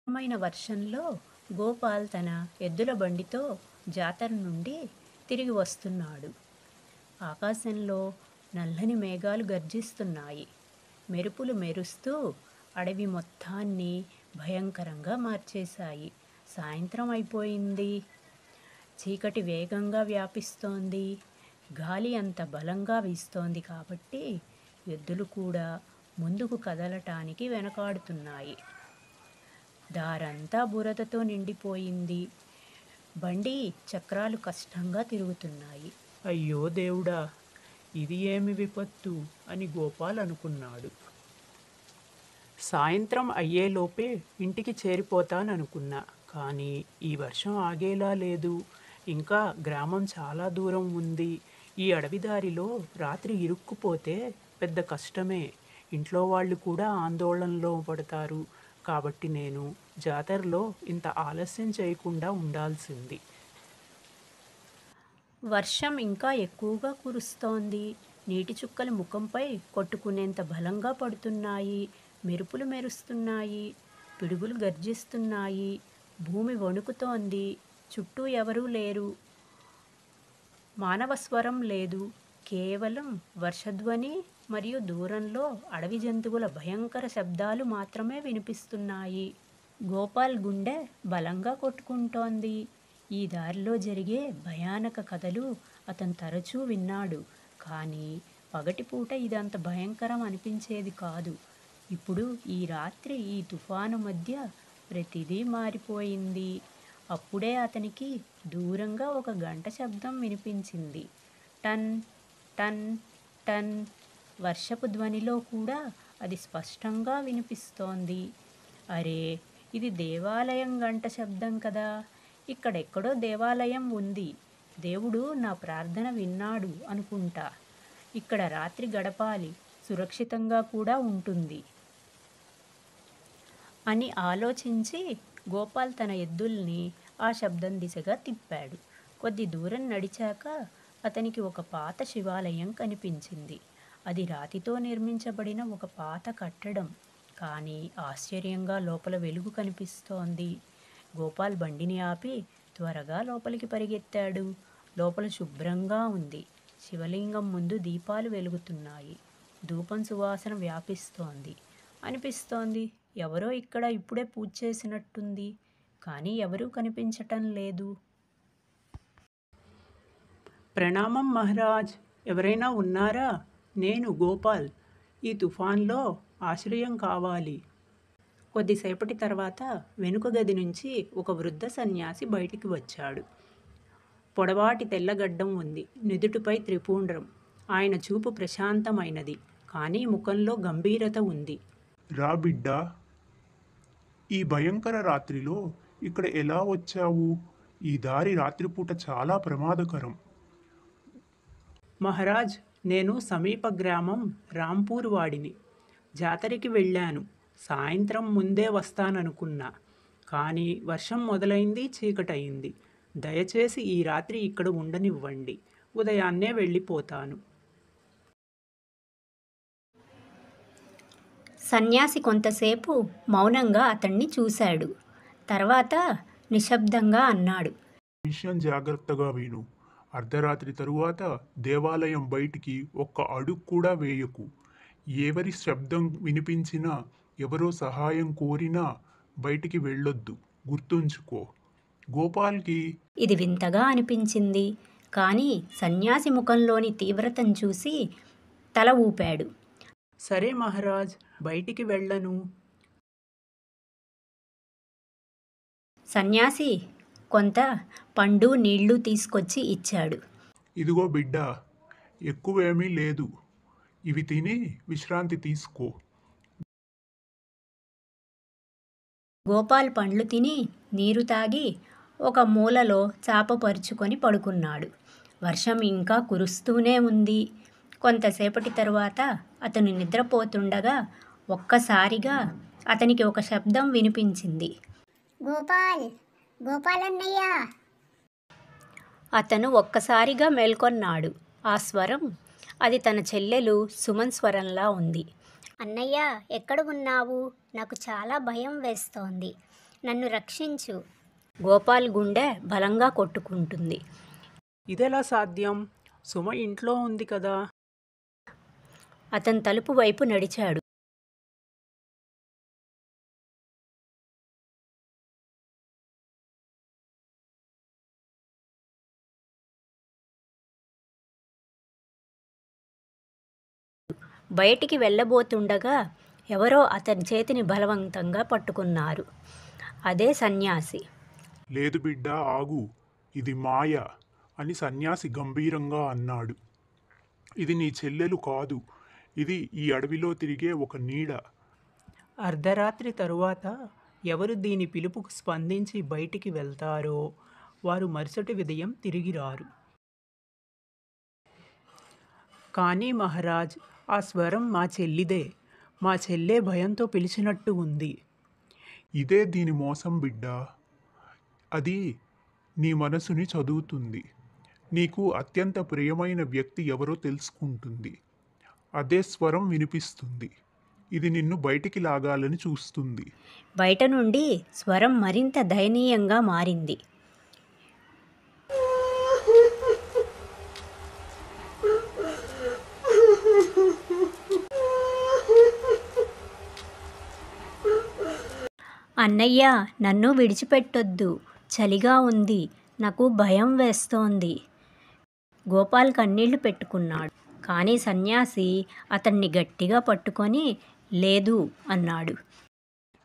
మైన వర్షంలో గోపాల్ తన ఎద్దుల బండితో జాతర నుండి తిరిగి వస్తున్నాడు. ఆకాశంలో నల్లని మేఘాలు గర్జిస్తున్నాయి. మెరుపులు మెరుస్తూ అడవి మొత్తాన్ని భయంకరంగా మార్చేశాయి. సాయంత్రం అయిపోయింది. చీకటి వేగంగా వ్యాపిస్తోంది. గాలి అంత బలంగా వీస్తోంది కాబట్టి ఎద్దులు కూడా ముందుకు కదలటానికి వెనకాడుతున్నాయి. దారంతా బురదతో నిండిపోయింది. బండి చక్రాలు కష్టంగా తిరుగుతున్నాయి. అయ్యో దేవుడా, ఇది ఏమి విపత్తు అని గోపాల్ అనుకున్నాడు. సాయంత్రం అయ్యేలోపే ఇంటికి చేరిపోతాననుకున్నా, కానీ ఈ వర్షం ఆగేలా లేదు. ఇంకా గ్రామం చాలా దూరం ఉంది. ఈ అడవిదారిలో రాత్రి ఇరుక్కుపోతే పెద్ద కష్టమే. ఇంట్లో వాళ్ళు కూడా ఆందోళనలో పడతారు. కాబట్టి నేను జాతరలో ఇంత ఆలస్యం చేయకుండా ఉండాల్సింది. వర్షం ఇంకా ఎక్కువగా కురుస్తోంది. నీటి చుక్కలు ముఖంపై కొట్టుకునేంత బలంగా పడుతున్నాయి. మెరుపులు మెరుస్తున్నాయి. పిడుగులు గర్జిస్తున్నాయి. భూమి వణుకుతోంది. చుట్టూ ఎవరూ లేరు. మానవ స్వరం లేదు. కేవలం వర్షధ్వని మరియు దూరంలో అడవి జంతువుల భయంకర శబ్దాలు మాత్రమే వినిపిస్తున్నాయి. గోపాల్ గుండె బలంగా కొట్టుకుంటోంది. ఈ దారిలో జరిగే భయానక కథలు అతను తరచూ విన్నాడు. కానీ పగటిపూట ఇదంత భయంకరం అనిపించేది కాదు. ఇప్పుడు ఈ రాత్రి ఈ తుఫాను మధ్య ప్రతిదీ మారిపోయింది. అప్పుడే అతనికి దూరంగా ఒక గంట శబ్దం వినిపించింది. టన్ టన్ టన్. వర్షపు ధ్వనిలో కూడా అది స్పష్టంగా వినిపిస్తోంది. అరే, ఇది దేవాలయం గంట శబ్దం కదా. ఇక్కడెక్కడో దేవాలయం ఉంది. దేవుడు నా ప్రార్థన విన్నాడు అనుకుంటా. ఇక్కడ రాత్రి గడపాలి. సురక్షితంగా కూడా ఉంటుంది అని ఆలోచించి గోపాల్ తన ఎద్దుల్ని ఆ శబ్దం దిశగా తిప్పాడు. కొద్ది దూరం నడిచాక అతనికి ఒక పాత శివాలయం కనిపించింది. అది రాతితో నిర్మించబడిన ఒక పాత కట్టడం. కానీ ఆశ్చర్యంగా లోపల వెలుగు కనిపిస్తోంది. గోపాల్ బండిని ఆపి త్వరగా లోపలికి పరిగెత్తాడు. లోపల శుభ్రంగా ఉంది. శివలింగం ముందు దీపాలు వెలుగుతున్నాయి. ధూపం సువాసన వ్యాపిస్తోంది. అనిపిస్తోంది ఎవరో ఇక్కడ ఇప్పుడే పూజ చేసినట్టుంది. కానీ ఎవరూ కనిపించటం లేదు. ప్రణామం మహారాజ్, ఎవరైనా ఉన్నారా? నేను గోపాల్. ఈ తుఫాన్లో ఆశ్రయం కావాలి. కొద్దిసేపటి తర్వాత వెనుక గది నుంచి ఒక వృద్ధ సన్యాసి బయటికి వచ్చాడు. పొడవాటి తెల్లగడ్డం ఉంది. నుదుటిపై త్రిపుండ్రం. ఆయన చూపు ప్రశాంతమైనది, కానీ ముఖంలో గంభీరత ఉంది. రా బిడ్డా, ఈ భయంకర రాత్రిలో ఇక్కడ ఎలా వచ్చావు? ఈ దారి రాత్రిపూట చాలా ప్రమాదకరం. మహారాజ్, నేను సమీప గ్రామం రాంపూర్ వాడిని. జాతరకి వెళ్ళాను. సాయంత్రం ముందే వస్తాననుకున్నా, కానీ వర్షం మొదలైంది, చీకటయింది. దయచేసి ఈ రాత్రి ఇక్కడ ఉండనివ్వండి. ఉదయాన్నే వెళ్ళిపోతాను. సన్యాసి కొంతసేపు మౌనంగా అతన్ని చూశాడు. తర్వాత నిశ్శబ్దంగా అన్నాడు, విషయం జాగ్రత్తగా విను. అర్ధరాత్రి తరువాత దేవాలయం బయటికి ఒక్క అడుగు కూడా వేయకు. ఎవరి శబ్దం వినిపించినా, ఎవరో సహాయం కోరినా బయటికి వెళ్ళొద్దు. గుర్తుంచుకో. గోపాల్కి ఇది వింతగా అనిపించింది. కానీ సన్యాసి ముఖంలోని తీవ్రతను చూసి తల ఊపాడు. సరే మహారాజ్, బయటికి వెళ్ళను. సన్యాసి కొంత పండు నీళ్లు తీసుకొచ్చి ఇచ్చాడు. ఇదిగో బిడ్డా, ఎక్కువేమీ లేదు. ఇవి తిని విశ్రాంతి తీసుకో. గోపాల్ పండ్లు తిని నీరు తాగి ఒక మూలలో చాప పరుచుకొని పడుకున్నాడు. వర్షం ఇంకా కురుస్తూనే ఉంది. కొంతసేపటి తరువాత అతను నిద్రపోతుండగా ఒక్కసారిగా అతనికి ఒక శబ్దం వినిపించింది. గోపాల్, గోపాల్ అన్నయ్య. అతను ఒక్కసారిగా మేల్కొన్నాడు. ఆ స్వరం అది తన చెల్లెలు సుమన్ స్వరంలా ఉంది. అన్నయ్య, ఎక్కడ ఉన్నావు? నాకు చాలా భయం వేస్తోంది. నన్ను రక్షించు. గోపాల్ గుండె బలంగా కొట్టుకుంటుంది. ఇదెలా సాధ్యం? సుమ ఇంట్లో ఉంది కదా. అతను తలుపు వైపు నడిచాడు. బయటికి వెళ్ళబోతుండగా ఎవరో అతని చేతిని బలవంతంగా పట్టుకున్నారు. అదే సన్యాసి. లేదు బిడ్డ, ఆగు. ఇది మాయ అని సన్యాసి గంభీరంగా అన్నాడు. ఇది నీ చెల్లెలు కాదు. ఇది ఈ అడవిలో తిరిగే ఒక నీడ. అర్ధరాత్రి తరువాత ఎవరు దీని పిలుపుకు స్పందించి బయటికి వెళ్తారో వారు మరుసటి ఉదయం తిరిగి రారు. కానీ మహారాజ్, ఆ స్వరం మా చెల్లిదే. మా చెల్లె భయంతో పిలిచినట్టు ఉంది. ఇదే దీని మోసం బిడ్డ. అది నీ మనసుని చదువుతుంది. నీకు అత్యంత ప్రియమైన వ్యక్తి ఎవరో తెలుసుకుంటుంది. అదే స్వరం వినిపిస్తుంది. ఇది నిన్ను బయటికి లాగాలని చూస్తుంది. బయట నుండి స్వరం మరింత దయనీయంగా మారింది. అన్నయ్య, నన్ను విడిచిపెట్టొద్దు. చలిగా ఉంది. నాకు భయం వేస్తోంది. గోపాల్ కన్నీళ్లు పెట్టుకున్నాడు. కానీ సన్యాసి అతన్ని గట్టిగా పట్టుకొని లేదు అన్నాడు.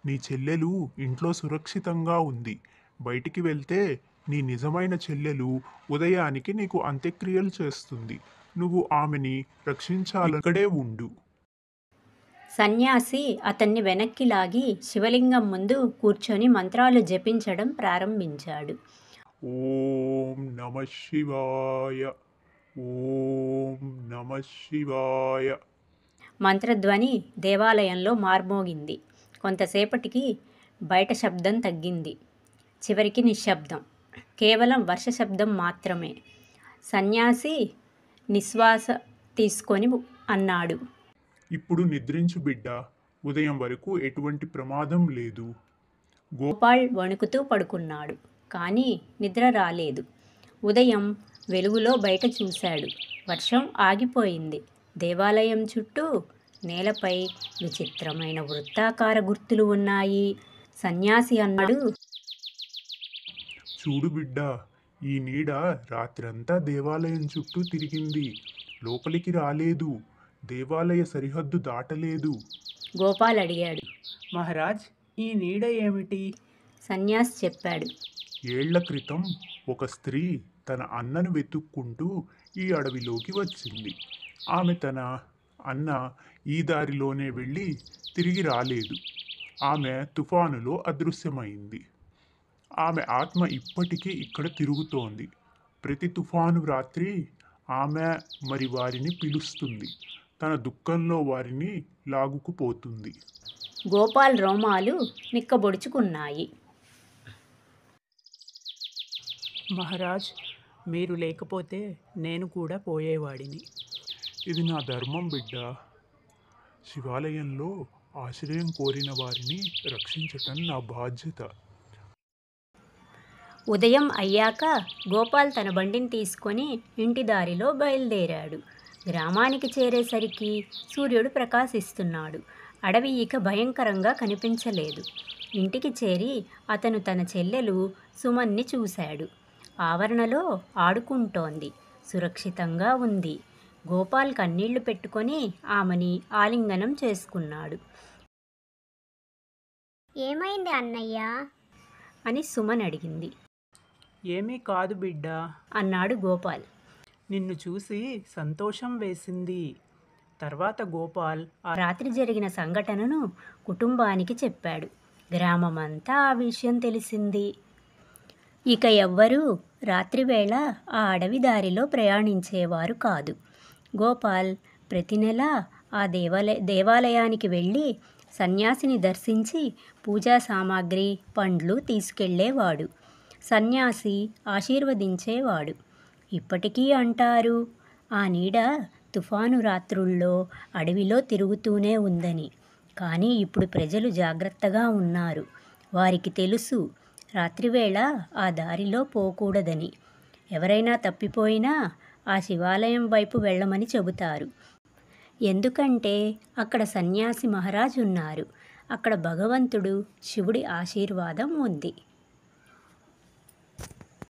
నీ చెల్లెలు ఇంట్లో సురక్షితంగా ఉంది. బయటికి వెళ్తే నీ నిజమైన చెల్లెలు ఉదయానికి నీకు అంత్యక్రియలు చేస్తుంది. నువ్వు ఆమెని రక్షించాలక్కడే ఉండు. సన్యాసి అతన్ని వెనక్కి లాగి శివలింగం ముందు కూర్చొని మంత్రాలు జపించడం ప్రారంభించాడు. ఓం నమ శివాయ, ఓం నమ శివాయ. మంత్రధ్వని దేవాలయంలో మార్మోగింది. కొంతసేపటికి బయట శబ్దం తగ్గింది. చివరికి నిశ్శబ్దం. కేవలం వర్ష శబ్దం మాత్రమే. సన్యాసి నిశ్వాస తీసుకొని అన్నాడు, ఇప్పుడు నిద్రించు బిడ్డ. ఉదయం వరకు ఎటువంటి ప్రమాదం లేదు. గోపాల్ వణుకుతూ పడుకున్నాడు. కానీ నిద్ర రాలేదు. ఉదయం వెలుగులో బయట చూశాడు. వర్షం ఆగిపోయింది. దేవాలయం చుట్టూ నేలపై విచిత్రమైన వృత్తాకార గుర్తులు ఉన్నాయి. సన్యాసి అన్నాడు, చూడు బిడ్డ, ఈ నీడ రాత్రంతా దేవాలయం చుట్టూ తిరిగింది. లోపలికి రాలేదు. దేవాలయ సరిహద్దు దాటలేదు. గోపాల్ అడిగాడు. మహారాజ్, ఈ నీడ ఏమిటి? సన్యాసి చెప్పాడు. ఏళ్ల క్రితం ఒక స్త్రీ తన అన్నను వెతుక్కుంటూ ఈ అడవిలోకి వచ్చింది. ఆమె తన అన్న ఈ దారిలోనే వెళ్ళి తిరిగి రాలేదు. ఆమె తుఫానులో అదృశ్యమైంది. ఆమె ఆత్మ ఇప్పటికీ ఇక్కడ తిరుగుతోంది. ప్రతి తుఫాను రాత్రి ఆమె మరి వారిని పిలుస్తుంది. తన దుఃఖంలో వారిని లాగుకుపోతుంది. గోపాల్ రోమాలు నిక్కబొడుచుకున్నాయి. మహారాజ్, మీరు లేకపోతే నేను కూడా పోయేవాడిని. ఇది నా ధర్మం బిడ్డ. శివాలయంలో ఆశ్రయం కోరిన వారిని రక్షించటం నా బాధ్యత. ఉదయం అయ్యాక గోపాల్ తన బండిని తీసుకొని ఇంటి దారిలో బయలుదేరాడు. గ్రామానికి చేరేసరికి సూర్యుడు ప్రకాశిస్తున్నాడు. అడవి ఇక భయంకరంగా కనిపించలేదు. ఇంటికి చేరి అతను తన చెల్లెలు సుమన్ని చూశాడు. ఆవరణలో ఆడుకుంటోంది. సురక్షితంగా ఉంది. గోపాల్ కన్నీళ్లు పెట్టుకొని ఆమెని ఆలింగనం చేసుకున్నాడు. ఏమైంది అన్నయ్య? అని సుమన్ అడిగింది. ఏమీ కాదు బిడ్డ, అన్నాడు గోపాల్. నిన్ను చూసి సంతోషం వేసింది. తర్వాత గోపాల్ ఆ రాత్రి జరిగిన సంఘటనను కుటుంబానికి చెప్పాడు. గ్రామమంతా ఆ విషయం తెలిసింది. ఇక ఎవ్వరూ రాత్రివేళ ఆ అడవి దారిలో ప్రయాణించేవారు కాదు. గోపాల్ ప్రతి నెల ఆ దేవాలయానికి వెళ్ళి సన్యాసిని దర్శించి పూజా సామాగ్రి, పండ్లు తీసుకెళ్ళేవాడు. సన్యాసి ఆశీర్వదించేవాడు. ఇప్పటికీ అంటారు, ఆ నీడ తుఫాను రాత్రుల్లో అడవిలో తిరుగుతూనే ఉందని. కానీ ఇప్పుడు ప్రజలు జాగ్రత్తగా ఉన్నారు. వారికి తెలుసు రాత్రివేళ ఆ దారిలో పోకూడదని. ఎవరైనా తప్పిపోయినా ఆ శివాలయం వైపు వెళ్ళమని చెబుతారు. ఎందుకంటే అక్కడ సన్యాసి మహారాజ్ ఉన్నారు. అక్కడ భగవంతుడు శివుడి ఆశీర్వాదం ఉంది.